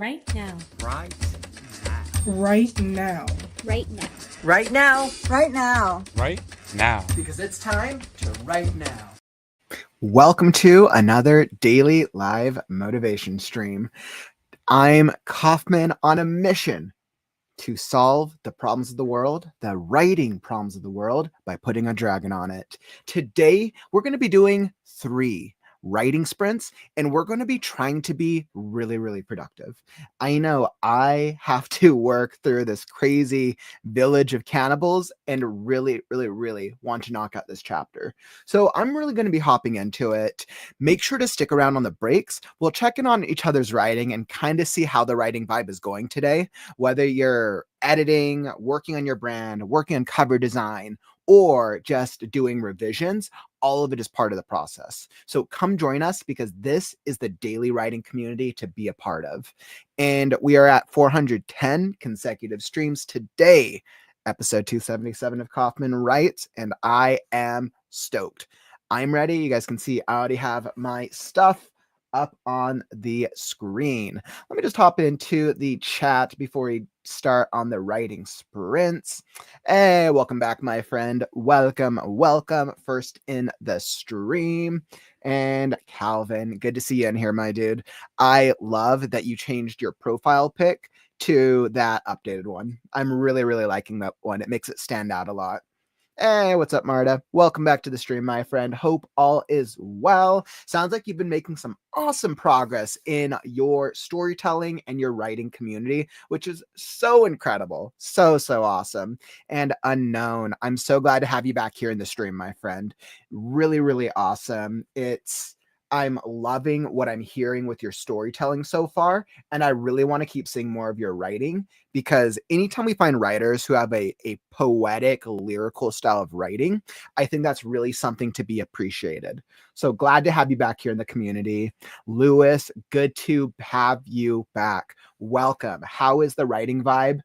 Right now. Right now. Right now. Right now. Right now. Right now. Right now. Because it's time to right now. Welcome to another daily live motivation stream. I'm Kaufman on a mission to solve the problems of the world, the writing problems of the world, by putting a dragon on it. Today, we're going to be doing 3 writing sprints, and we're going to be trying to be really, really productive. I know I have to work through this crazy village of cannibals and really, really, really want to knock out this chapter. So I'm really going to be hopping into it. Make sure to stick around on the breaks. We'll check in on each other's writing and kind of see how the writing vibe is going today, whether you're editing, working on your brand, working on cover design, or just doing revisions. All of it is part of the process. So come join us, because this is the daily writing community to be a part of. And we are at 410 consecutive streams today, episode 277 of Kaufman Writes, and I am stoked. I'm ready. You guys can see I already have my stuff up on the screen. Let me just hop into the chat before we start on the writing sprints. Hey, welcome back, my friend. Welcome. First in the stream. And Calvin, good to see you in here, my dude. I love that you changed your profile pic to that updated one. I'm really, really liking that one. It makes it stand out a lot. Hey, what's up, Marta? Welcome back to the stream, my friend. Hope all is well. Sounds like you've been making some awesome progress in your storytelling and your writing community, which is so incredible. So awesome. And Unknown, I'm so glad to have you back here in the stream, my friend. Really, really awesome. I'm loving what I'm hearing with your storytelling so far, and I really want to keep seeing more of your writing, because anytime we find writers who have a poetic, lyrical style of writing, I think that's really something to be appreciated. So glad to have you back here in the community. Lewis, good to have you back. Welcome. How is the writing vibe?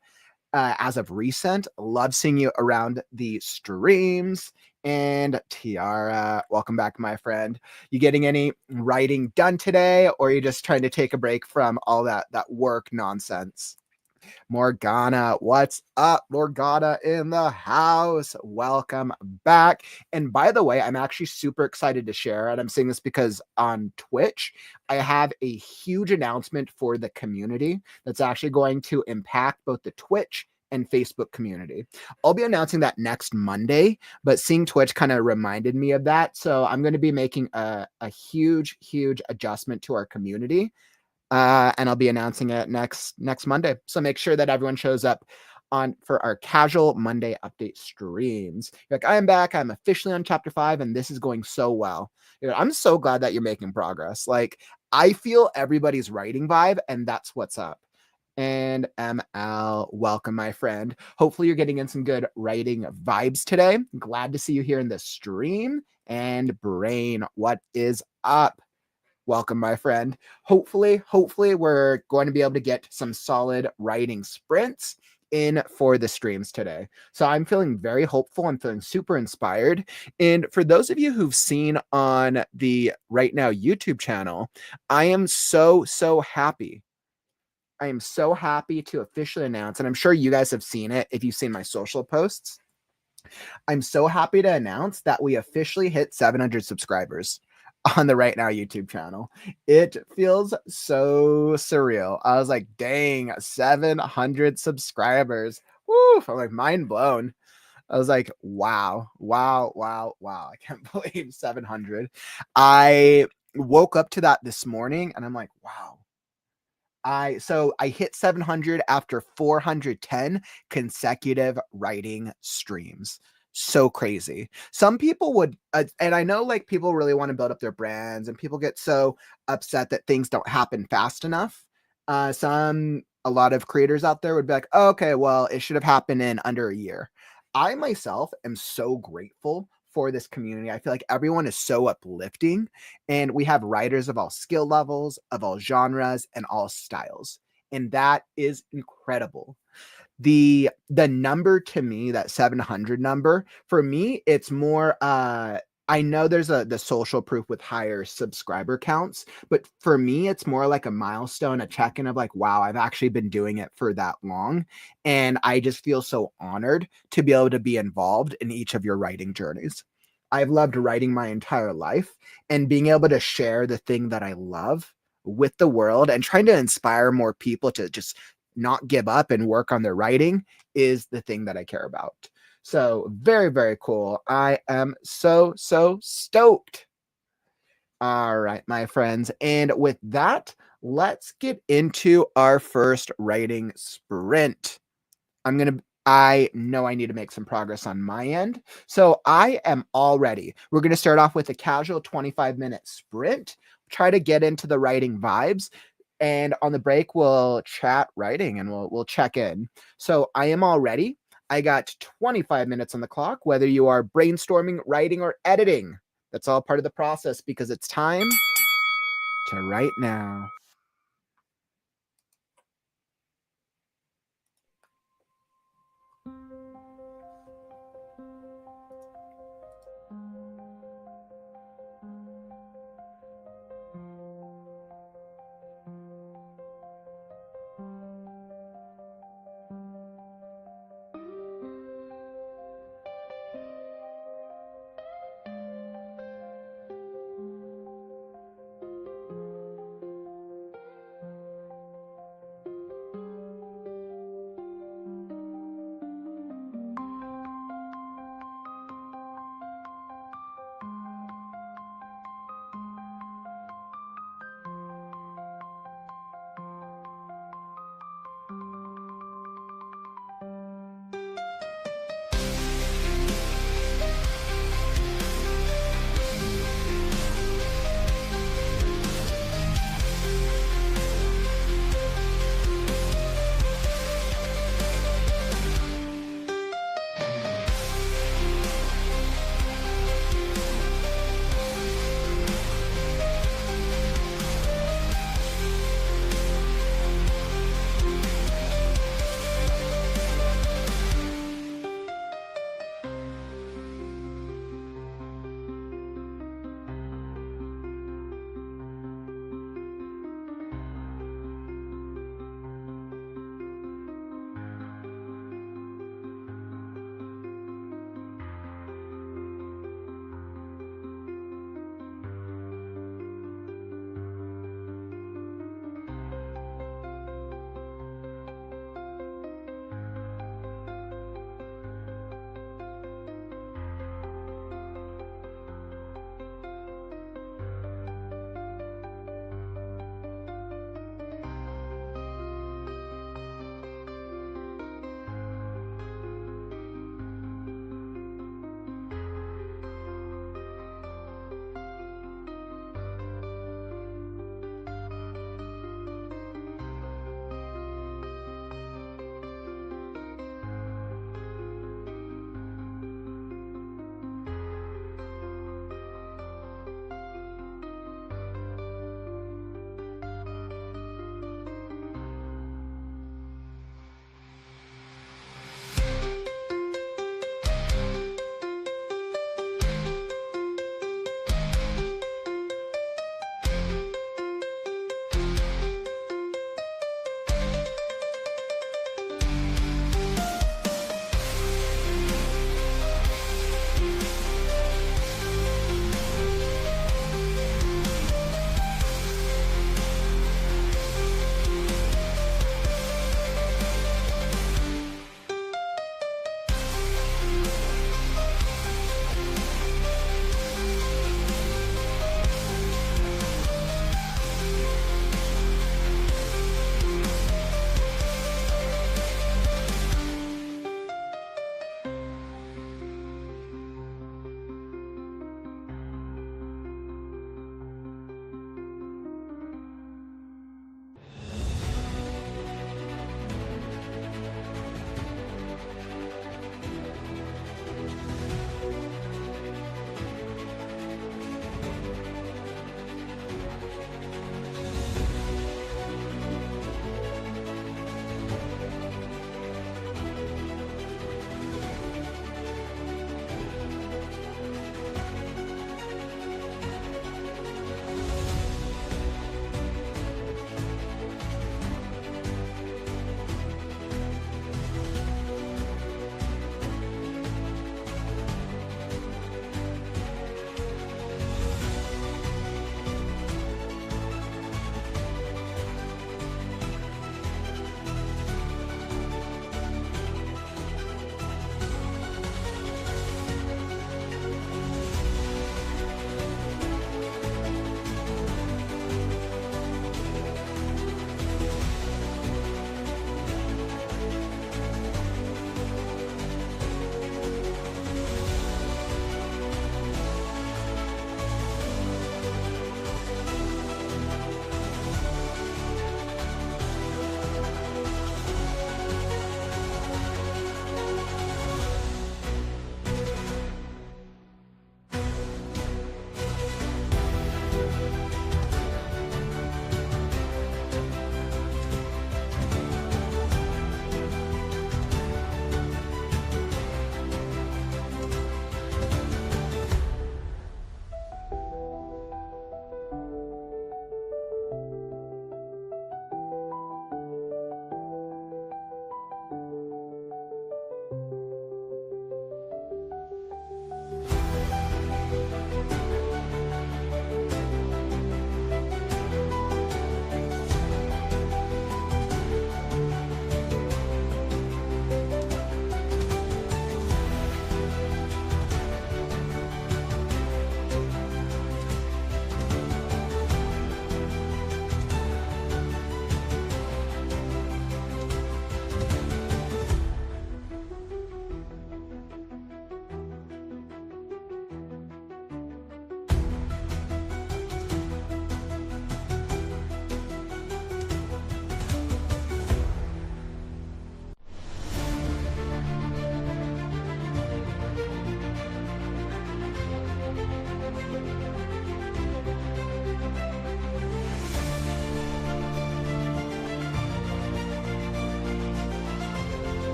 As of recent, love seeing you around the streams. And Tiara, welcome back, my friend. You getting any writing done today, or are you just trying to take a break from all that work nonsense? Morgana, what's up? Morgana in the house. Welcome back. And by the way, I'm actually super excited to share, and I'm saying this because on Twitch, I have a huge announcement for the community that's actually going to impact both the Twitch and Facebook community. I'll be announcing that next Monday, but seeing Twitch kind of reminded me of that. So I'm going to be making a huge adjustment to our community. And I'll be announcing it next Monday. So make sure that everyone shows up for our casual Monday update streams. You're like, I am back. I'm officially on chapter 5, and this is going so well. I'm so glad that you're making progress. Like, I feel everybody's writing vibe, and that's what's up. And ML, welcome, my friend. Hopefully you're getting in some good writing vibes today. Glad to see you here in the stream. And Brain, what is up? Welcome, my friend. Hopefully we're going to be able to get some solid writing sprints in for the streams today. So I'm feeling very hopeful. I'm feeling super inspired. And for those of you who've seen on the Right Now YouTube channel, I am so happy. I am so happy to officially announce, and I'm sure you guys have seen it if you've seen my social posts. I'm so happy to announce that we officially hit 700 subscribers on the Right Now YouTube channel. It feels so surreal. I was like, dang, 700 subscribers. Woo! I'm like, mind blown. I was like, wow. I can't believe 700. I woke up to that this morning and I'm like, wow. So I hit 700 after 410 consecutive writing streams. So crazy. Some people would, and I know like people really want to build up their brands, and people get so upset that things don't happen fast enough. A lot of creators out there would be like, oh, okay, well, it should have happened in under a year. I myself am so grateful for this community. I feel like everyone is so uplifting, and we have writers of all skill levels, of all genres, and all styles. And that is incredible. The number to me, that 700 number, for me, it's more I know there's the social proof with higher subscriber counts, but for me, it's more like a milestone, a check-in of like, wow, I've actually been doing it for that long. And I just feel so honored to be able to be involved in each of your writing journeys. I've loved writing my entire life, and being able to share the thing that I love with the world and trying to inspire more people to just not give up and work on their writing is the thing that I care about. So very, very cool. I am so, so stoked. All right, my friends. And with that, let's get into our first writing sprint. I know I need to make some progress on my end. So I am all ready. We're going to start off with a casual 25-minute sprint, try to get into the writing vibes. And on the break, we'll chat writing and we'll check in. So I am all ready. I got 25 minutes on the clock, whether you are brainstorming, writing, or editing. That's all part of the process because it's time to write now.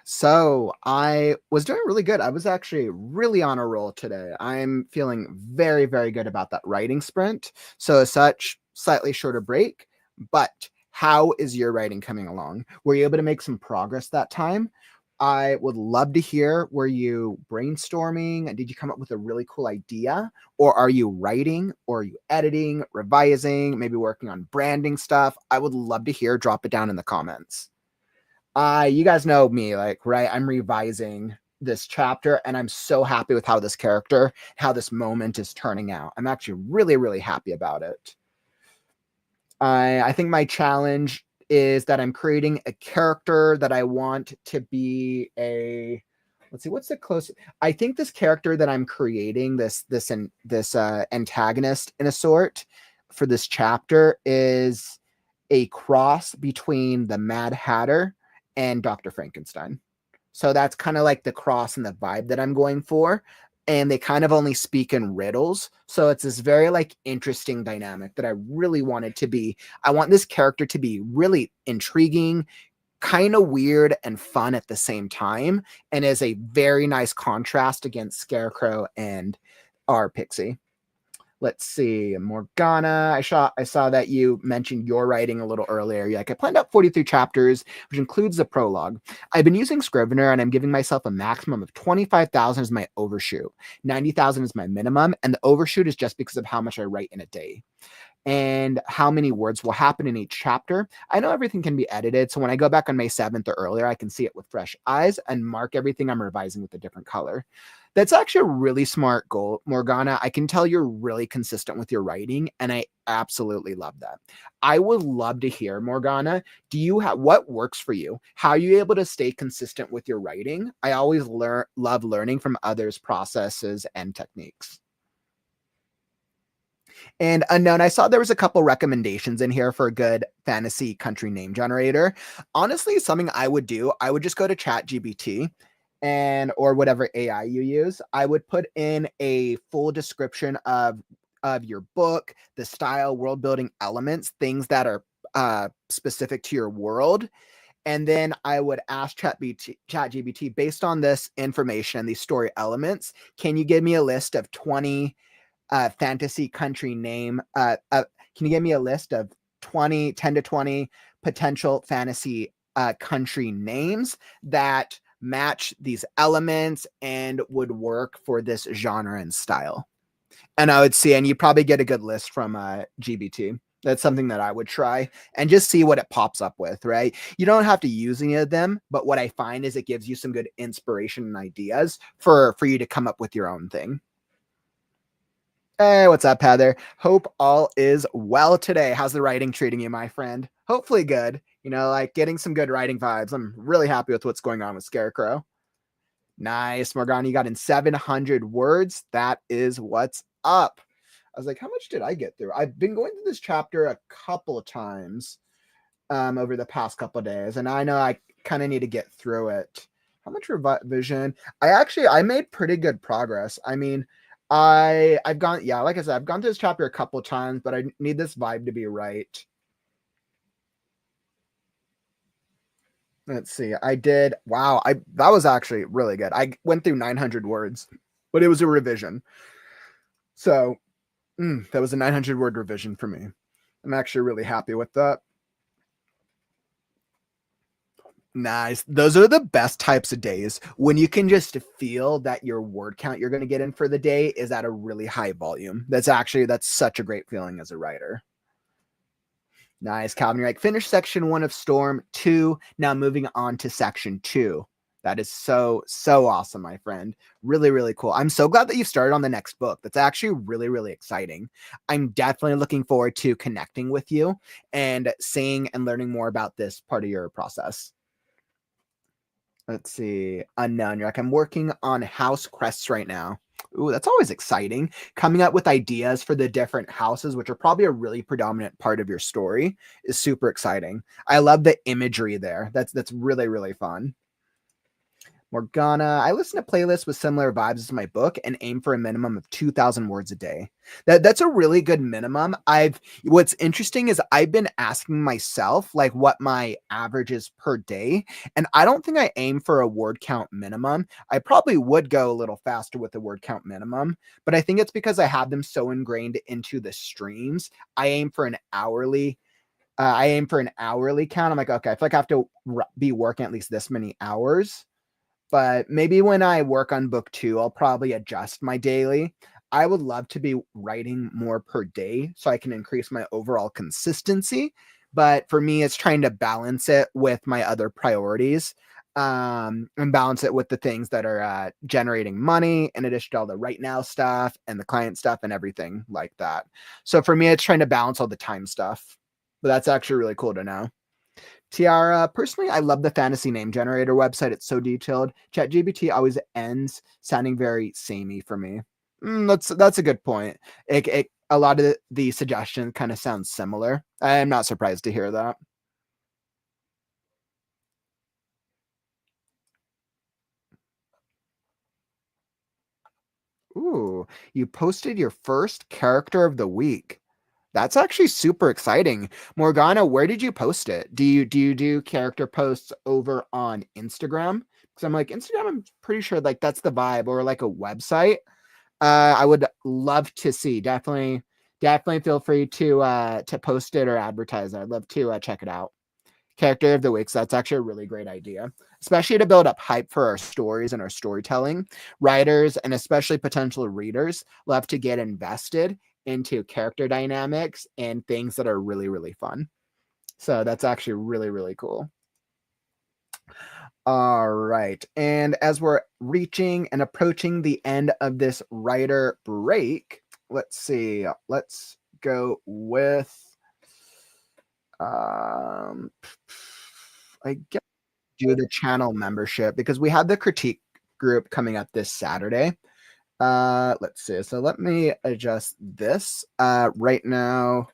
So I was doing really good. I was actually really on a roll today. I'm feeling very, very good about that writing sprint. So as such, slightly shorter break, but how is your writing coming along? Were you able to make some progress that time? I would love to hear, were you brainstorming? Did you come up with a really cool idea? Or are you writing? Or are you editing, revising, maybe working on branding stuff? I would love to hear. Drop it down in the comments. You guys know me, like, right? I'm revising this chapter and I'm so happy with how this character, how this moment is turning out. I'm actually really, really happy about it. I think my challenge is that I'm creating a character that I want to be a, let's see, what's the closest? I think this character that I'm creating, this antagonist in a sort for this chapter, is a cross between the Mad Hatter and Dr. Frankenstein. So that's kind of like the cross and the vibe that I'm going for. And they kind of only speak in riddles. So it's this very like interesting dynamic that I really wanted to be. I want this character to be really intriguing, kind of weird and fun at the same time, and is a very nice contrast against Scarecrow and our Pixie. Let's see, Morgana. I saw that you mentioned your writing a little earlier. You're like, I planned out 43 chapters, which includes the prologue. I've been using Scrivener, and I'm giving myself a maximum of 25,000 as my overshoot. 90,000 is my minimum, and the overshoot is just because of how much I write in a day and how many words will happen in each chapter. I know everything can be edited, so when I go back on May 7th or earlier, I can see it with fresh eyes and mark everything I'm revising with a different color. That's actually a really smart goal, Morgana. I can tell you're really consistent with your writing, and I absolutely love that. I would love to hear, Morgana, do you have what works for you? How are you able to stay consistent with your writing? I always love learning from others' processes and techniques. And Unknown, I saw there was a couple recommendations in here for a good fantasy country name generator. Honestly, something I would do, I would just go to ChatGPT and or whatever AI you use. I would put in a full description of your book, the style, world building elements, things that are specific to your world. And then I would ask ChatGPT, based on this information, these story elements, can you give me a list of 20 fantasy country name? Can you give me a list of 10 to 20 potential fantasy country names that match these elements and would work for this genre and style? And I would see, and you probably get a good list from GBT. That's something that I would try and just see what it pops up with, right? You don't have to use any of them, but what I find is it gives you some good inspiration and ideas for you to come up with your own thing. Hey, what's up, Heather? Hope all is well today. How's the writing treating you, my friend? Hopefully good. You know, like getting some good writing vibes. I'm really happy with what's going on with Scarecrow. Nice, Morgana. You got in 700 words. That is what's up. I was like, how much did I get through? I've been going through this chapter a couple of times over the past couple of days, and I know I kind of need to get through it. How much revision? I made pretty good progress. I mean, I've gone, yeah, like I said, I've gone through this chapter a couple of times, but I need this vibe to be right. Let's see. I did. Wow. That was actually really good. I went through 900 words, but it was a revision. So that was a 900 word revision for me. I'm actually really happy with that. Nice. Those are the best types of days when you can just feel that your word count you're going to get in for the day is at a really high volume. That's such a great feeling as a writer. Nice, Calvin. You're like, finish section 1 of Storm 2. Now moving on to section 2. That is so awesome, my friend. Really, really cool. I'm so glad that you started on the next book. That's actually really, really exciting. I'm definitely looking forward to connecting with you and seeing and learning more about this part of your process. Let's see. Unknown. You're like, I'm working on house quests right now. Ooh, that's always exciting. Coming up with ideas for the different houses, which are probably a really predominant part of your story, is super exciting. I love the imagery there. That's really, really fun. Morgana, I listen to playlists with similar vibes as my book and aim for a minimum of 2,000 words a day. That's a really good minimum. What's interesting is I've been asking myself like what my average is per day, and I don't think I aim for a word count minimum. I probably would go a little faster with the word count minimum, but I think it's because I have them so ingrained into the streams. I aim for an hourly count. I'm like, okay, I feel like I have to be working at least this many hours. But maybe when I work on book 2, I'll probably adjust my daily. I would love to be writing more per day so I can increase my overall consistency. But for me, it's trying to balance it with my other priorities, and balance it with the things that are generating money in addition to all the right now stuff and the client stuff and everything like that. So for me, it's trying to balance all the time stuff. But that's actually really cool to know. Tiara, personally, I love the fantasy name generator website. It's so detailed. ChatGPT always ends sounding very samey for me. That's a good point. A lot of the suggestions kind of sound similar. I'm not surprised to hear that. Ooh, you posted your first character of the week. That's actually super exciting. Morgana, where did you post it? Do character posts over on Instagram? Because I'm like, Instagram, I'm pretty sure like that's the vibe, or like a website. I would love to see. Definitely feel free to post it or advertise it. I'd love to check it out. Character of the week. So that's actually a really great idea, especially to build up hype for our stories and our storytelling. Writers and especially potential readers love to get invested into character dynamics and things that are really, really fun. So that's actually really, really cool. All right. And as we're reaching and approaching the end of this writer break, let's see. Let's go with I guess do the channel membership because we have the critique group coming up this Saturday. Let's see. So let me adjust this. Right now,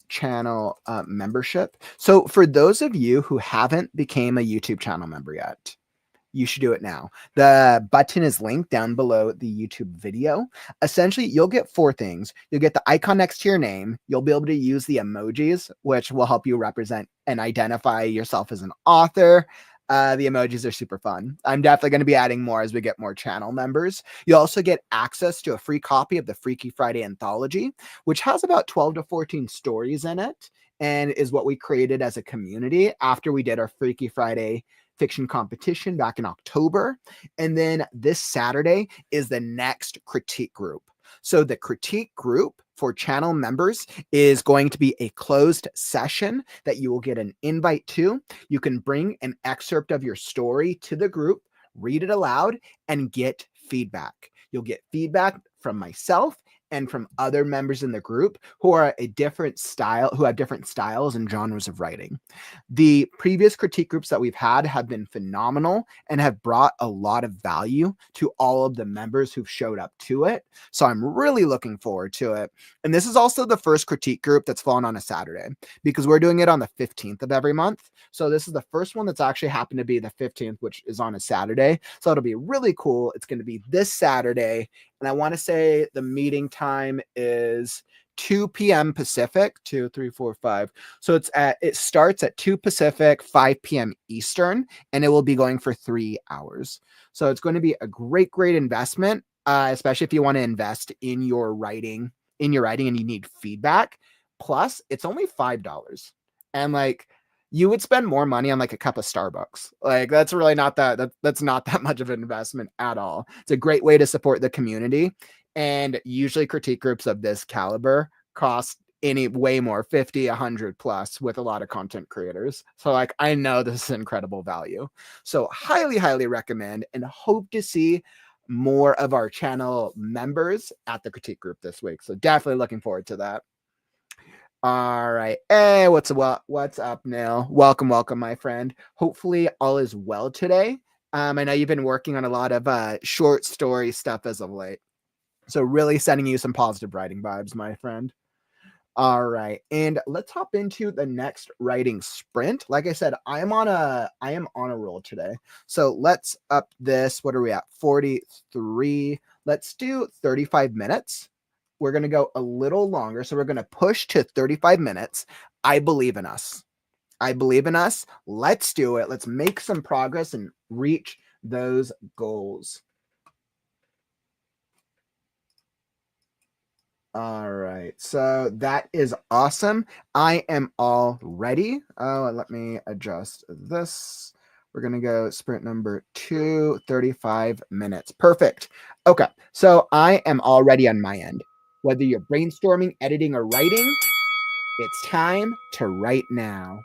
channel membership. So for those of you who haven't became a YouTube channel member yet, you should do it now. The button is linked down below the YouTube video. Essentially, you'll get 4 things. You'll get the icon next to your name. You'll be able to use the emojis, which will help you represent and identify yourself as an author. The emojis are super fun. I'm definitely going to be adding more as we get more channel members. You also get access to a free copy of the Freaky Friday anthology, which has about 12 to 14 stories in it and is what we created as a community after we did our Freaky Friday fiction competition back in October. And then this Saturday is the next critique group. So the critique group for channel members is going to be a closed session that you will get an invite to. You can bring an excerpt of your story to the group, read it aloud, and get feedback. You'll get feedback from myself and from other members in the group who are a different style, who have different styles and genres of writing. The previous critique groups that we've had have been phenomenal and have brought a lot of value to all of the members who've showed up to it. So I'm really looking forward to it. And this is also the first critique group that's fallen on a Saturday because we're doing it on the 15th of every month. So this is the first one that's actually happened to be the 15th, which is on a Saturday. So it'll be really cool. It's going to be this Saturday. And I want to say the meeting time is 2 p.m. Pacific, 2, 3, 4, 5. So it starts at 2 Pacific, 5 p.m. Eastern, and it will be going for 3 hours. So it's going to be a great, great investment, especially if you want to invest in your writing, and you need feedback. Plus, it's only $5. And like, you would spend more money on like a cup of Starbucks. Like that's really not that's not that much of an investment at all. It's a great way to support the community. And usually critique groups of this caliber cost way more, 50, 100 plus with a lot of content creators. So like, I know this is incredible value. So highly, highly recommend and hope to see more of our channel members at the critique group this week. So definitely looking forward to that. All right. Hey, what's up, Neil? Welcome, my friend. Hopefully all is well today. I know you've been working on a lot of short story stuff as of late. So really sending you some positive writing vibes, my friend. All right, and let's hop into the next writing sprint. Like I said, I am on a roll today. So let's up this. What are we at? 43. Let's do 35 minutes. We're going to go a little longer. So we're going to push to 35 minutes. I believe in us. I believe in us. Let's do it. Let's make some progress and reach those goals. All right, so that is awesome. I am all ready. Oh, and let me adjust this. We're going to go sprint number 2, 35 minutes. Perfect. Okay, so I am all ready on my end. Whether you're brainstorming, editing, or writing, it's time to write now.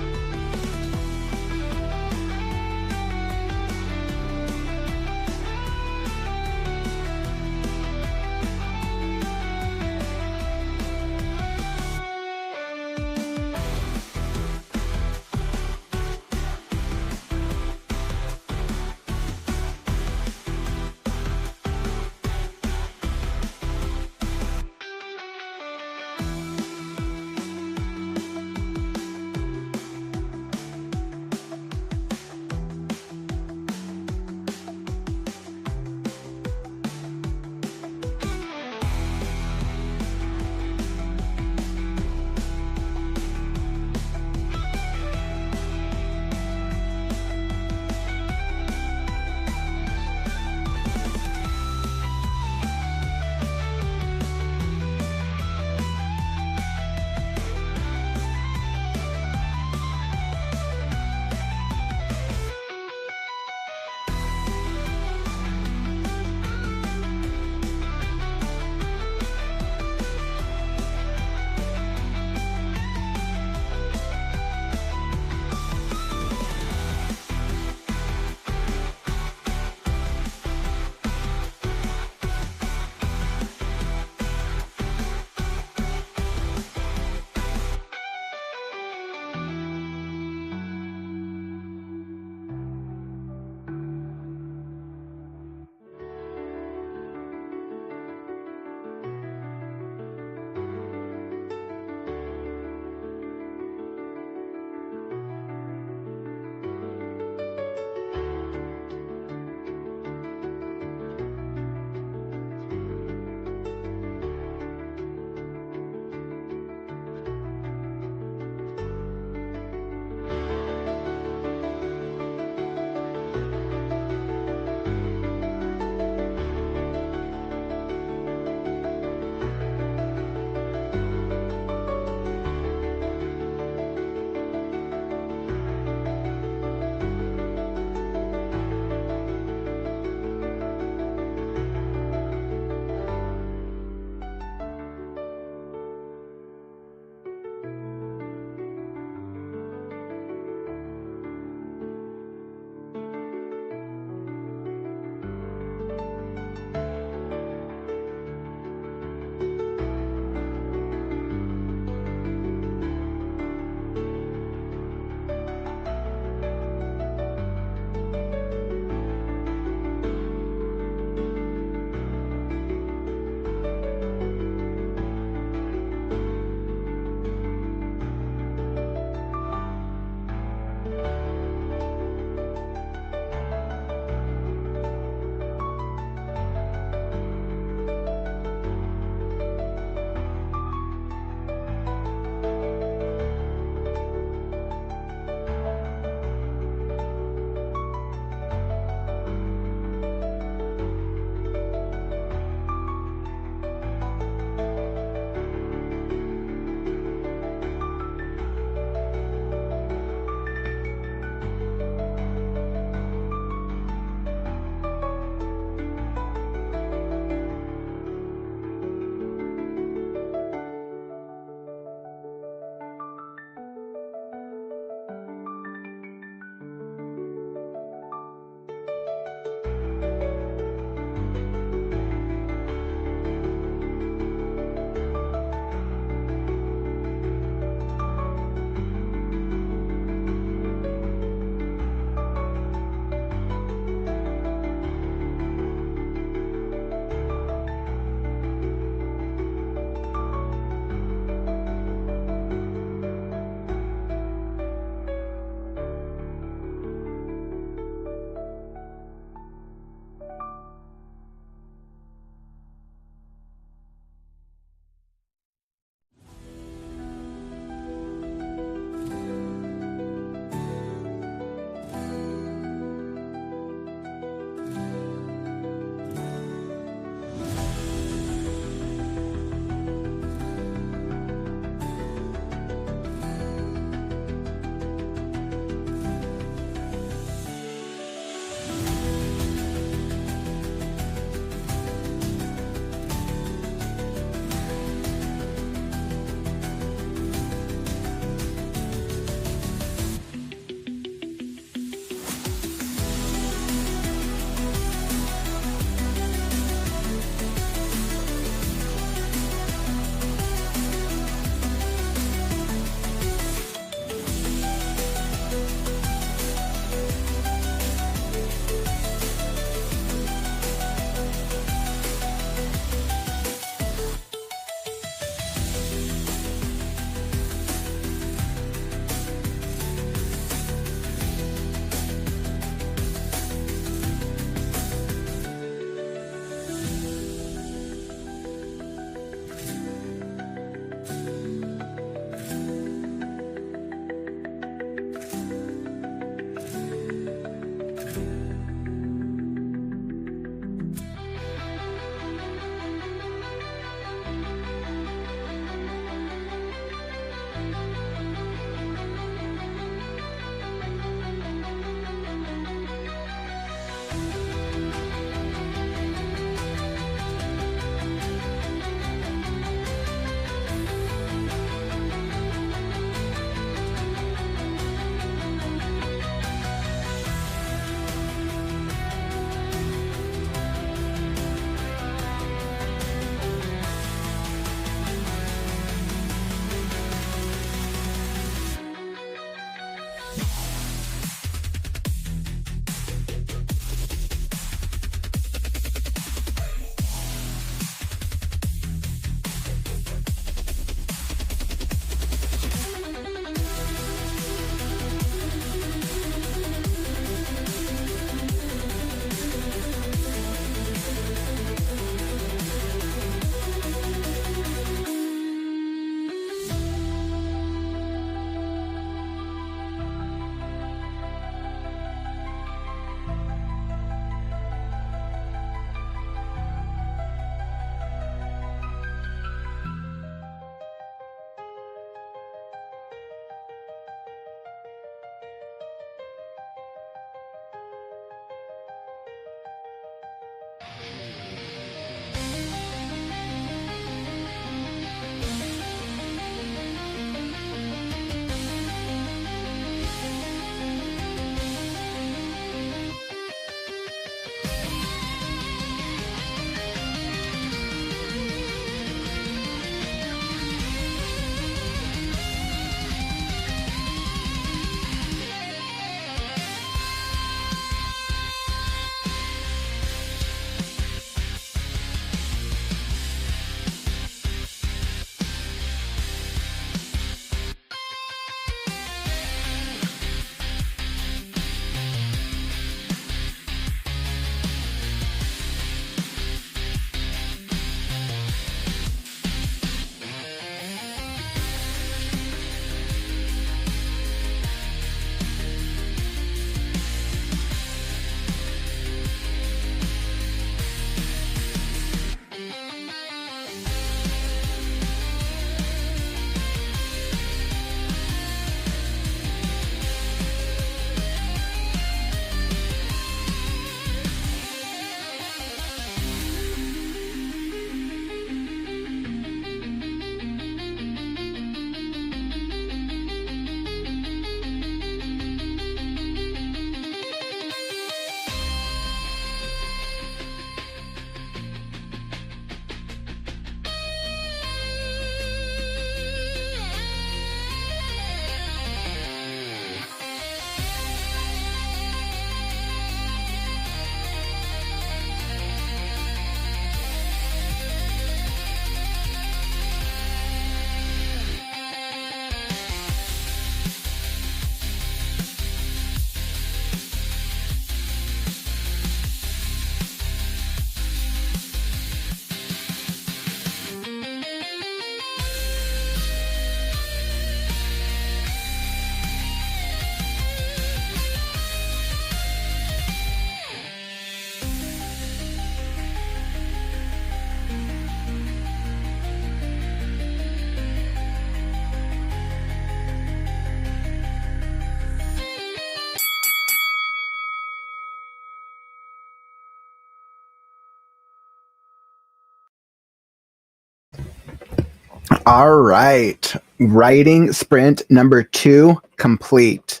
All right. Writing sprint number 2 complete.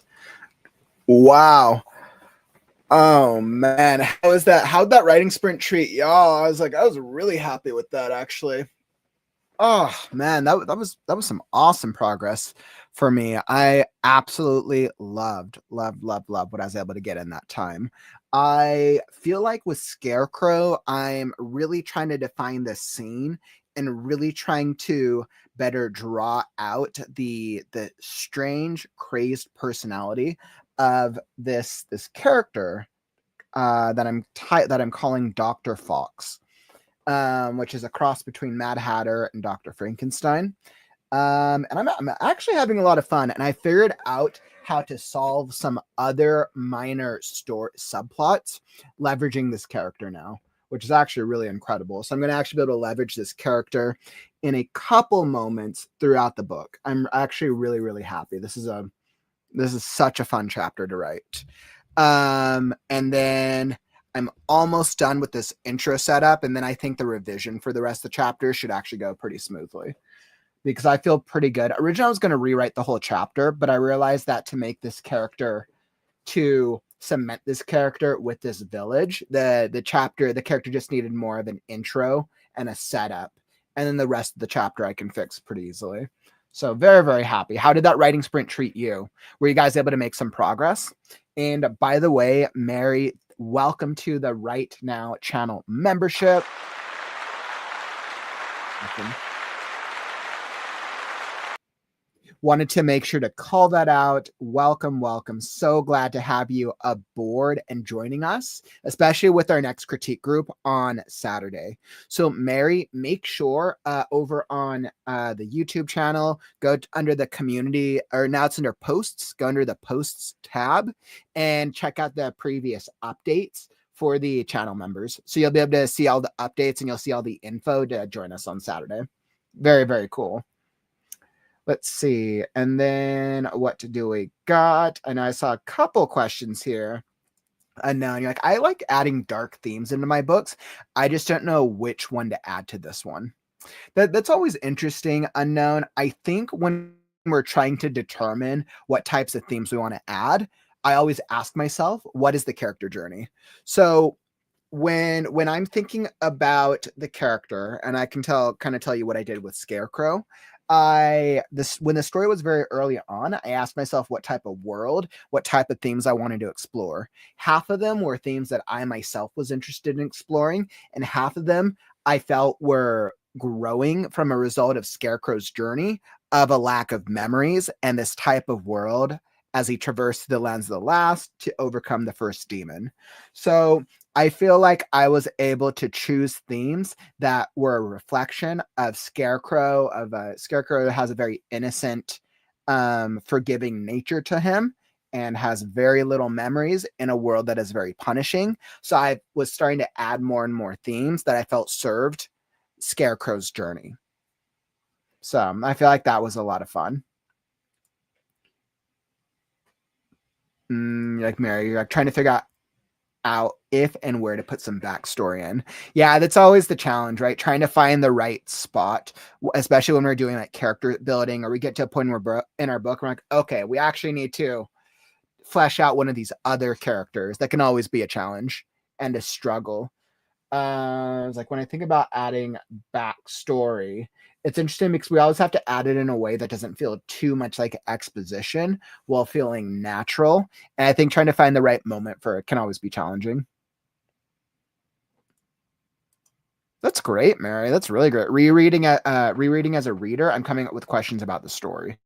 Wow. Oh man. How is that? How'd that writing sprint treat y'all? I was really happy with that actually. Oh man, that was some awesome progress for me. I absolutely loved what I was able to get in that time. I feel like with Scarecrow, I'm really trying to define the scene and really trying to better draw out the strange, crazed personality of this character that I'm calling Dr. Fox, which is a cross between Mad Hatter and Dr. Frankenstein. And I'm actually having a lot of fun, and I figured out how to solve some other minor story subplots leveraging this character now, which is actually really incredible. So I'm going to actually be able to leverage this character in a couple moments throughout the book. I'm actually really happy. This is such a fun chapter to write. And then I'm almost done with this intro setup, and then I think the revision for the rest of the chapter should actually go pretty smoothly because I feel pretty good. Originally, I was going to rewrite the whole chapter, but I realized that to make this character, to cement this character with this village, the character just needed more of an intro and a setup, and then the rest of the chapter I can fix pretty easily. So very happy. How did that writing sprint treat you? Were you guys able to make some progress? And by the way, Mary, welcome to the Right Now channel membership. Awesome. Wanted to make sure to call that out. Welcome. So glad to have you aboard and joining us, especially with our next critique group on Saturday. So Mary, make sure over on the YouTube channel, go under the community, or now it's under posts, go under the posts tab and check out the previous updates for the channel members. So you'll be able to see all the updates and you'll see all the info to join us on Saturday. Very cool. Let's see. And then what do we got? And I saw a couple questions here. Unknown. You're like, I like adding dark themes into my books. I just don't know which one to add to this one. That's always interesting. Unknown. I think when we're trying to determine what types of themes we want to add, I always ask myself, what is the character journey? So when I'm thinking about the character, and I can kind of tell you what I did with Scarecrow, when the story was very early on, I asked myself what type of world, what type of themes I wanted to explore. Half of them were themes that I myself was interested in exploring, and half of them I felt were growing from a result of Scarecrow's journey of a lack of memories and this type of world as he traversed the lands of the last to overcome the first demon. So I feel like I was able to choose themes that were a reflection of Scarecrow, Scarecrow has a very innocent, forgiving nature to him and has very little memories in a world that is very punishing. So I was starting to add more and more themes that I felt served Scarecrow's journey. So I feel like that was a lot of fun. Like Mary, you're like trying to figure out if and where to put some backstory in. Yeah, that's always the challenge, right? Trying to find the right spot, especially when we're doing like character building, or we get to a point where we're in our book, we're like, okay, we actually need to flesh out one of these other characters. That can always be a challenge and a struggle. It's like when I think about adding backstory, it's interesting because we always have to add it in a way that doesn't feel too much like exposition while feeling natural. And I think trying to find the right moment for it can always be challenging. That's great, Mary. That's really great. Rereading as a reader, I'm coming up with questions about the story,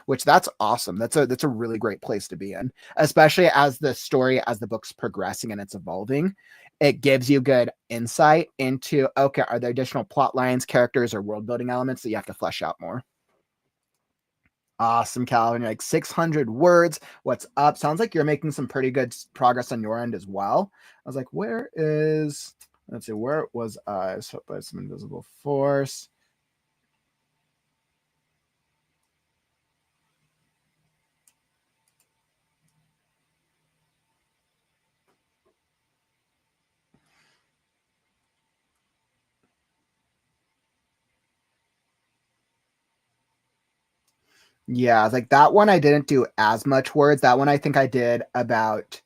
which that's awesome. That's a really great place to be in, especially as the book's progressing and it's evolving. It gives you good insight into, okay, are there additional plot lines, characters, or world building elements that you have to flesh out more? Awesome, Calvin. You're like 600 words. What's up? Sounds like you're making some pretty good progress on your end as well. I was like, let's see, where was I? So by some invisible force. Yeah, like that one I didn't do as much words. That one I think I did about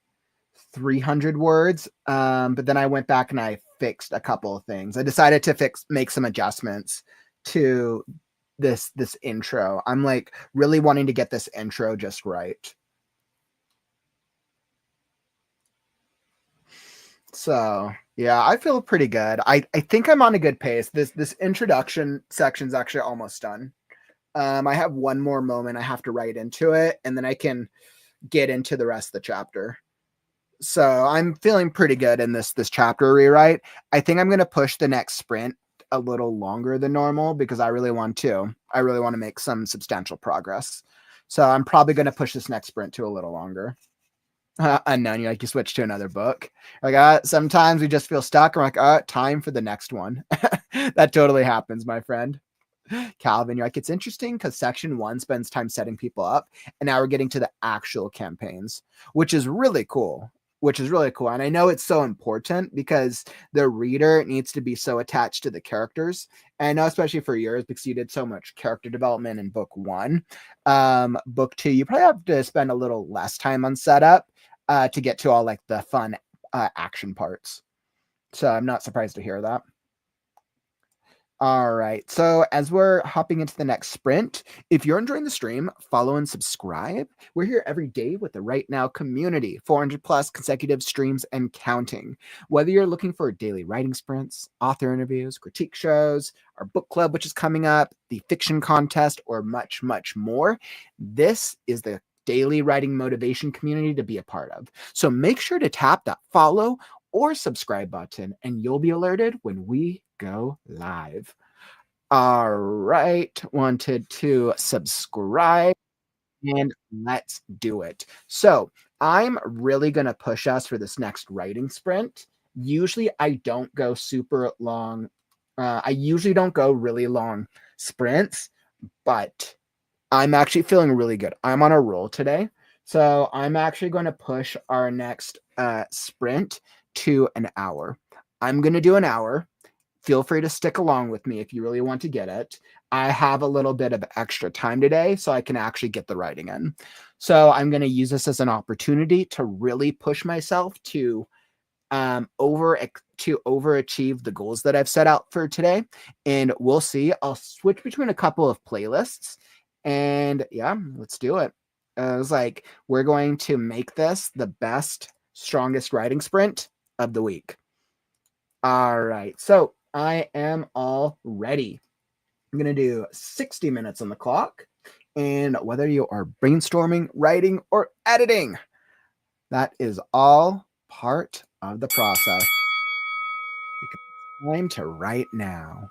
300 words. But then I went back and I fixed a couple of things. I decided to make some adjustments to this intro. I'm like really wanting to get this intro just right. So yeah, I feel pretty good. I think I'm on a good pace. This introduction section's actually almost done. I have one more moment I have to write into it, and then I can get into the rest of the chapter. So I'm feeling pretty good in this chapter rewrite. I think I'm gonna push the next sprint a little longer than normal because I really want to. I really want to make some substantial progress. So I'm probably gonna push this next sprint to a little longer. Unknown, you switch to another book. Like sometimes we just feel stuck. We're like, time for the next one. That totally happens, my friend. Calvin, you're like, it's interesting because section 1 spends time setting people up, and now we're getting to the actual campaigns, which is really cool. And I know it's so important because the reader needs to be so attached to the characters. And I know, especially for yours, because you did so much character development in book 1. Book 2, you probably have to spend a little less time on setup to get to all like the fun action parts. So I'm not surprised to hear that. All right. So as we're hopping into the next sprint, if you're enjoying the stream, follow and subscribe. We're here every day with the Right Now community, 400 plus consecutive streams and counting. Whether you're looking for daily writing sprints, author interviews, critique shows, our book club, which is coming up, the fiction contest, or much, much more, this is the daily writing motivation community to be a part of. So make sure to tap that follow or subscribe button, and you'll be alerted when we go live. All right, wanted to subscribe, and let's do it. So I'm really going to push us for this next writing sprint. Usually I don't go super long. I usually don't go really long sprints, but I'm actually feeling really good. I'm on a roll today. So I'm actually going to push our next sprint to an hour. I'm going to do an hour. Feel free to stick along with me if you really want to get it. I have a little bit of extra time today, so I can actually get the writing in. So I'm going to use this as an opportunity to really push myself to overachieve the goals that I've set out for today. And we'll see. I'll switch between a couple of playlists, and yeah, let's do it. I was like, we're going to make this the best, strongest writing sprint of the week. All right, so I am all ready. I'm going to do 60 minutes on the clock. And whether you are brainstorming, writing, or editing, that is all part of the process. It's time to write now.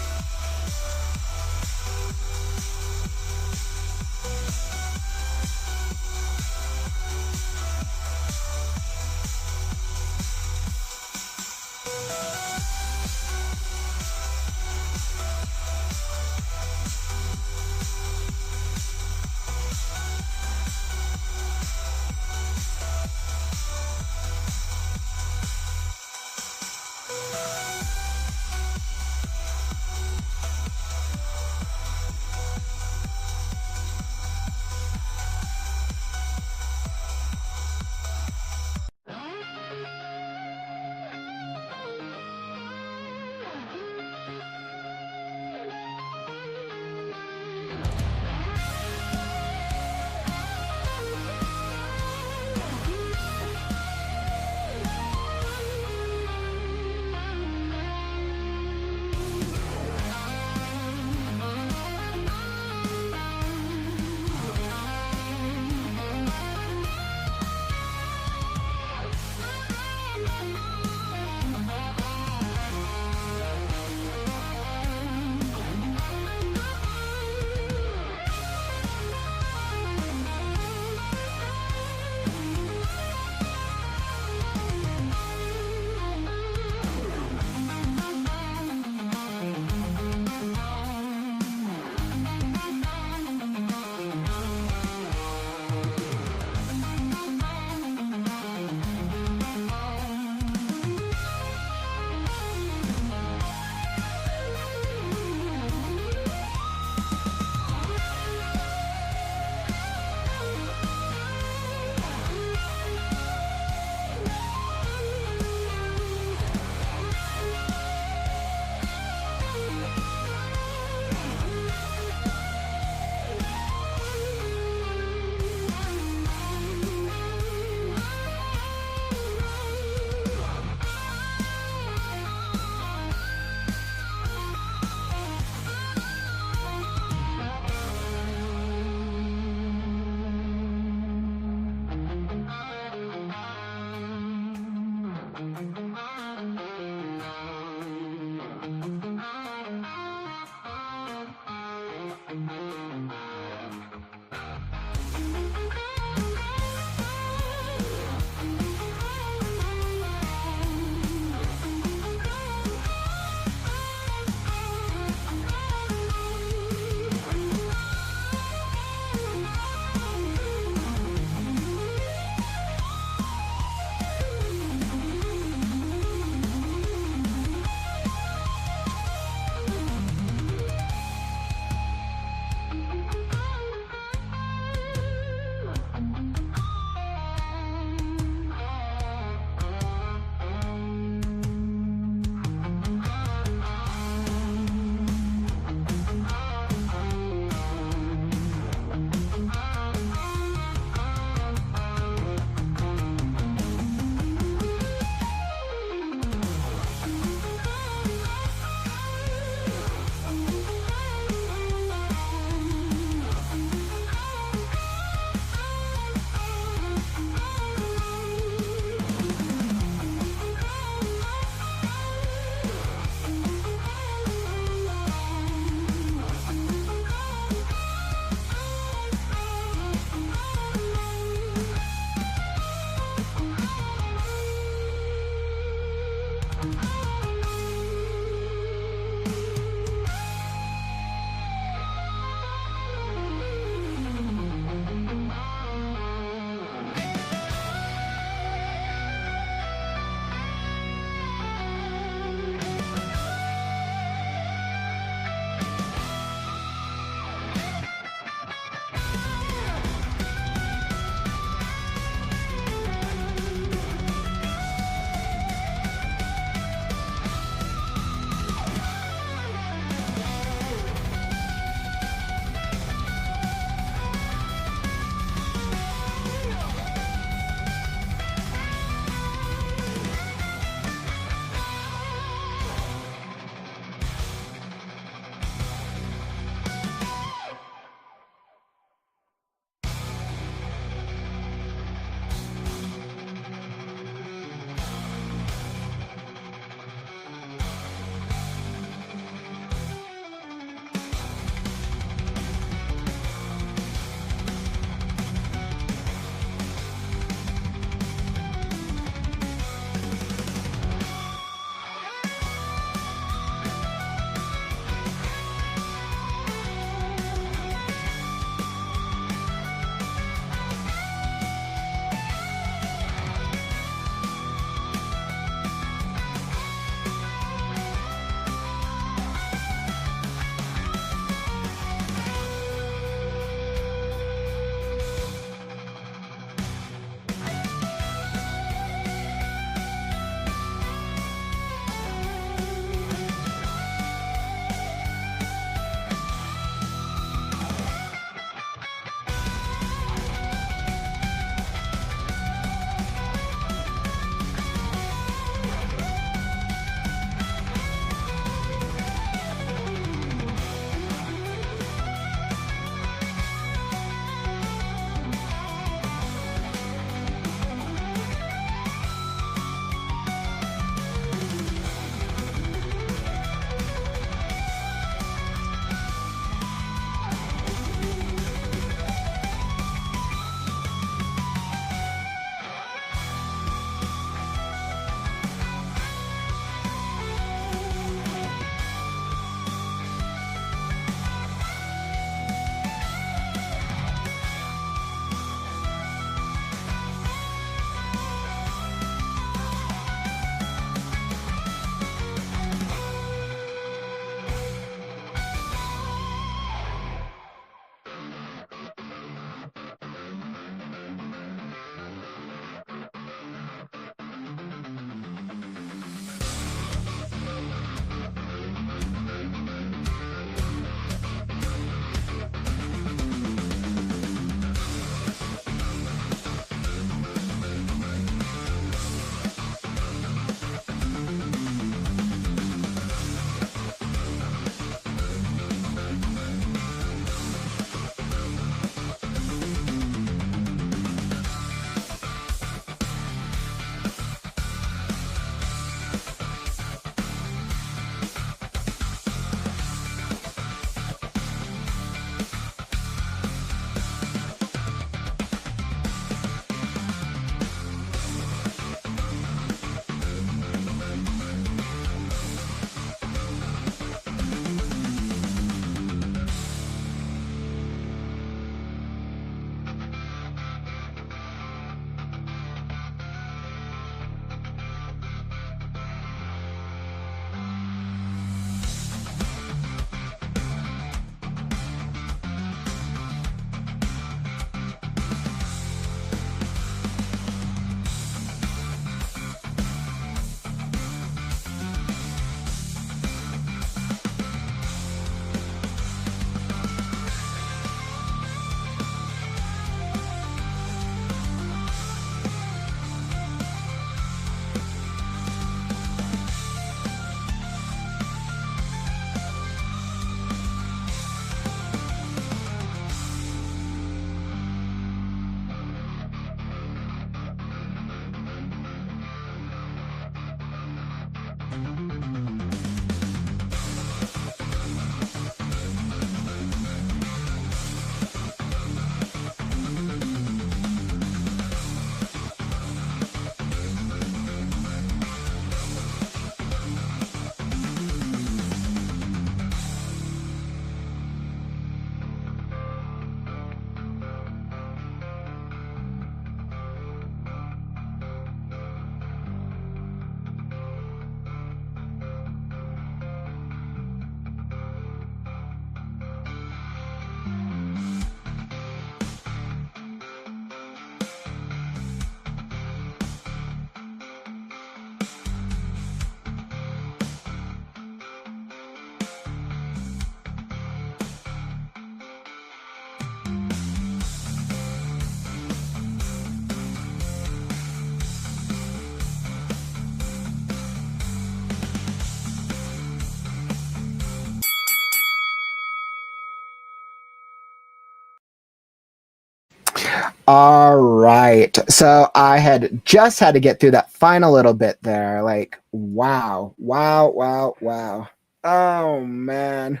All right. So I had just had to get through that final little bit there. Like, wow, wow, wow, wow. Oh man.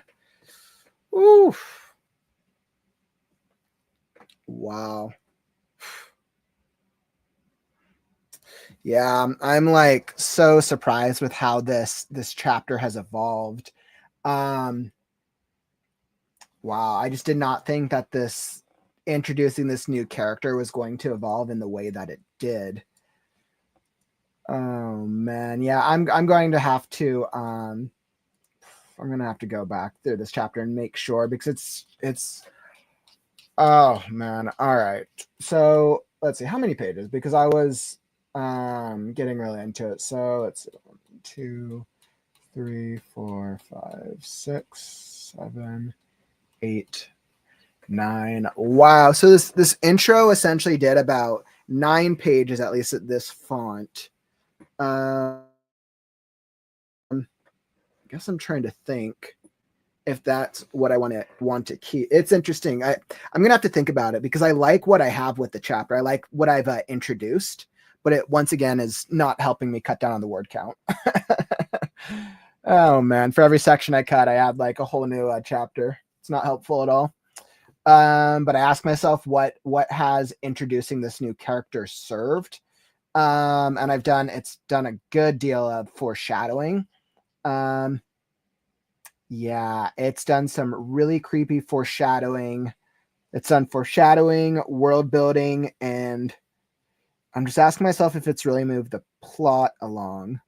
Oof. Wow. Yeah, I'm like so surprised with how this chapter has evolved. Um, wow, I just did not think that this introducing this new character was going to evolve in the way that it did. Oh man, yeah, I'm going to have to I'm gonna have to go back through this chapter and make sure because it's oh man. All right. So let's see how many pages because I was getting really into it. So let's see 1, 2, 3, 4, 5, 6, 7, 8, 9. Wow. So this intro essentially did about 9 pages at least at this font. I guess I'm trying to think if that's what I want to keep. It's interesting. I'm gonna have to think about it because I like what I have with the chapter. I like what I've introduced, but it once again is not helping me cut down on the word count. Oh man, for every section I cut, I add like a whole new chapter. It's not helpful at all. But I ask myself what has introducing this new character served. And it's done a good deal of foreshadowing. Yeah, it's done some really creepy foreshadowing. It's done foreshadowing, world building, and I'm just asking myself if it's really moved the plot along.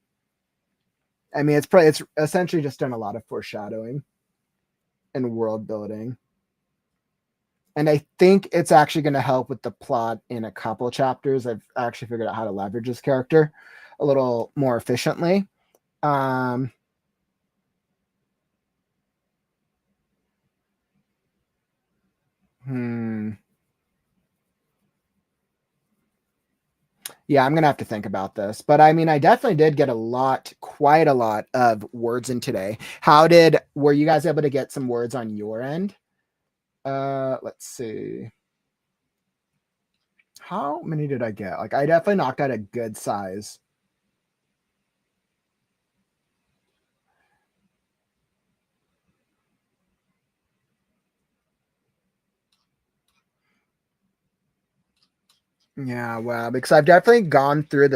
I mean, it's essentially just done a lot of foreshadowing and world building. And I think it's actually going to help with the plot in a couple chapters. I've actually figured out how to leverage this character a little more efficiently. Um, hmm. Yeah, I'm gonna have to think about this. But I mean, I definitely did get quite a lot of words in today. Were you guys able to get some words on your end? Let's see. How many did I get? Like I definitely knocked out a good size. Yeah, wow, because I've definitely gone through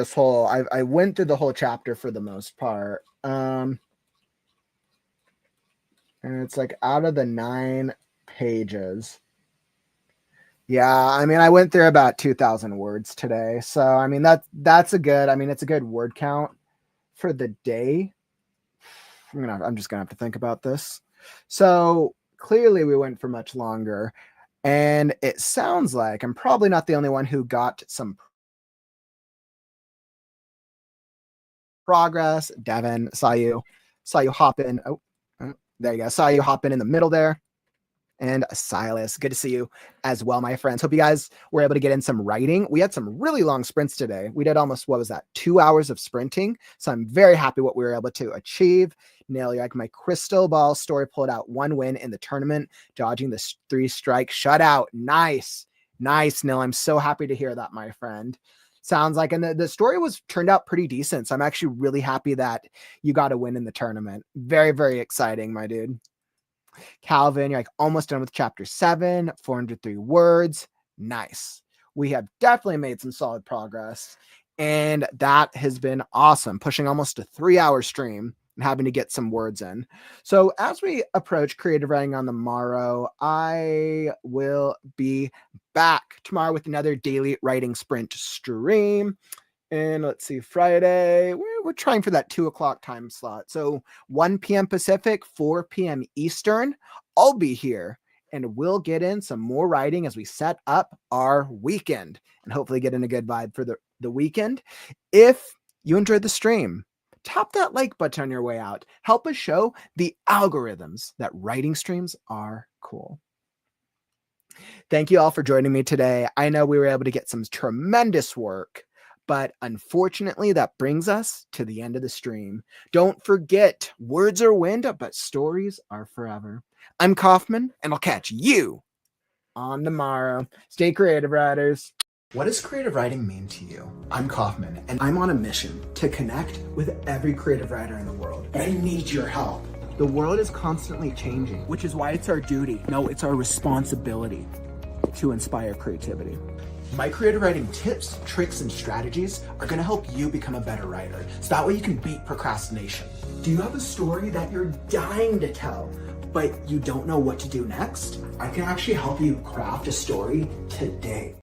I went through the whole chapter for the most part. And it's like out of the 9 pages. Yeah, I mean, I went through about 2,000 words today. So, I mean, it's a good word count for the day. I'm just gonna have to think about this. So clearly we went for much longer. And it sounds like I'm probably not the only one who got some progress. Devin, saw you hop in. There you go. Saw you hop in the middle there. And Silas, good to see you as well, my friends. Hope you guys were able to get in some writing. We had some really long sprints today. We did almost, what was that, 2 hours of sprinting. So I'm very happy what we were able to achieve. Nail, like my crystal ball story pulled out 1 win in the tournament, dodging the 3-strike shutout. Nice. Nice, Nil. I'm so happy to hear that, my friend. Sounds like, and the story turned out pretty decent. So I'm actually really happy that you got a win in the tournament. Very, very exciting, my dude. Calvin, you're like almost done with chapter 7, 403 words. Nice. We have definitely made some solid progress. And that has been awesome, pushing almost a 3-hour stream and having to get some words in. So as we approach creative writing on the morrow, I will be back tomorrow with another daily writing sprint stream. And let's see, Friday, we're trying for that 2 o'clock time slot. So 1 p.m. Pacific, 4 p.m. Eastern. I'll be here and we'll get in some more writing as we set up our weekend and hopefully get in a good vibe for the weekend. If you enjoyed the stream, tap that like button on your way out. Help us show the algorithms that writing streams are cool. Thank you all for joining me today. I know we were able to get some tremendous work, but unfortunately, that brings us to the end of the stream. Don't forget, words are wind, but stories are forever. I'm Kaufman, and I'll catch you on the morrow. Stay creative, writers. What does creative writing mean to you? I'm Kaufman, and I'm on a mission to connect with every creative writer in the world. And I need your help. The world is constantly changing, which is why it's our duty, no, it's our responsibility to inspire creativity. My creative writing tips, tricks, and strategies are gonna help you become a better writer, so that way you can beat procrastination. Do you have a story that you're dying to tell, but you don't know what to do next? I can actually help you craft a story today.